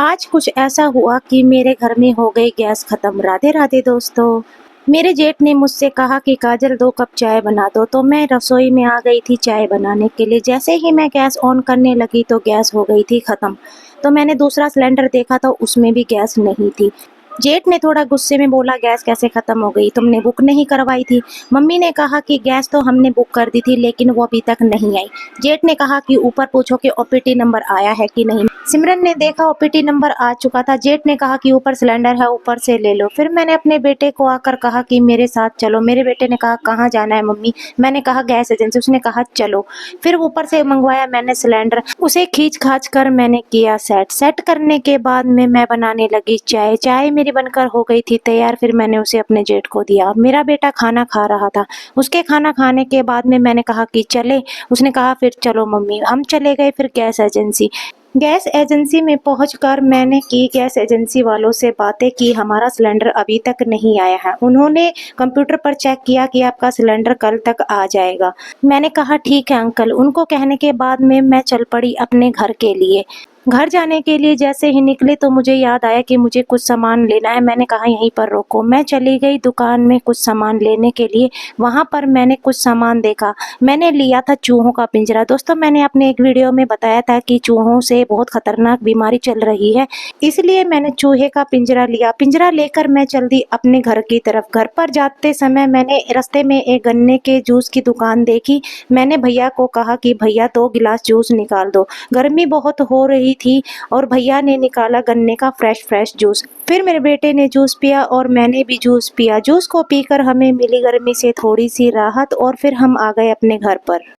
आज कुछ ऐसा हुआ कि मेरे घर में हो गई गैस खत्म। राधे राधे दोस्तों। मेरे जेठ ने मुझसे कहा कि काजल 2 कप चाय बना दो, तो मैं रसोई में आ गई थी चाय बनाने के लिए। जैसे ही मैं गैस ऑन करने लगी तो गैस हो गई थी खत्म। तो मैंने दूसरा सिलेंडर देखा तो उसमें भी गैस नहीं थी। जेठ ने थोड़ा गुस्से में बोला, गैस कैसे खत्म हो गई, तुमने बुक नहीं करवाई थी। मम्मी ने कहा कि गैस तो हमने बुक कर दी थी लेकिन वो अभी तक नहीं आई। जेठ ने कहा कि ऊपर पूछो कि ओपीटी नंबर आया है कि नहीं। सिमरन ने देखा ओपीटी नंबर आ चुका था। जेठ ने कहा कि ऊपर सिलेंडर है, ऊपर से ले लो। फिर मैंने अपने बेटे को आकर कहा कि मेरे साथ चलो। मेरे बेटे ने कहा कहाँ जाना है मम्मी। मैंने कहा गैस एजेंसी। उसने कहा चलो। फिर ऊपर से मंगवाया मैंने सिलेंडर। उसे खींच खाच कर मैंने किया सेट करने के बाद में मैं बनाने लगी चाय। चाय मेरी बनकर हो गई थी तैयार। फिर मैंने उसे अपने जेठ को दिया। मेरा बेटा खाना खा रहा था। उसके खाना खाने के बाद में मैंने कहा कि चले। उसने कहा फिर चलो मम्मी। हम चले गए फिर गैस एजेंसी। गैस एजेंसी में पहुंचकर मैंने की गैस एजेंसी वालों से बातें की। हमारा सिलेंडर अभी तक नहीं आया है। उन्होंने कंप्यूटर पर चेक किया कि आपका सिलेंडर कल तक आ जाएगा। मैंने कहा ठीक है अंकल। उनको कहने के बाद में मैं चल पड़ी अपने घर के लिए। घर जाने के लिए जैसे ही निकले तो मुझे याद आया कि मुझे कुछ सामान लेना है। मैंने कहा यहीं पर रोको। मैं चली गई दुकान में कुछ सामान लेने के लिए। वहाँ पर मैंने कुछ सामान देखा। मैंने लिया था चूहों का पिंजरा। दोस्तों मैंने अपने एक वीडियो में बताया था कि चूहों से बहुत खतरनाक बीमारी चल रही है, इसलिए मैंने चूहे का पिंजरा लिया। पिंजरा लेकर मैं चल दी अपने घर की तरफ। घर पर जाते समय मैंने रास्ते में एक गन्ने के जूस की दुकान देखी। मैंने भैया को कहा कि भैया 2 गिलास जूस निकाल दो। गर्मी बहुत हो रही थी और भैया ने निकाला गन्ने का फ्रेश जूस। फिर मेरे बेटे ने जूस पिया और मैंने भी जूस पिया। जूस को पीकर हमें मिली गर्मी से थोड़ी सी राहत और फिर हम आ गए अपने घर पर।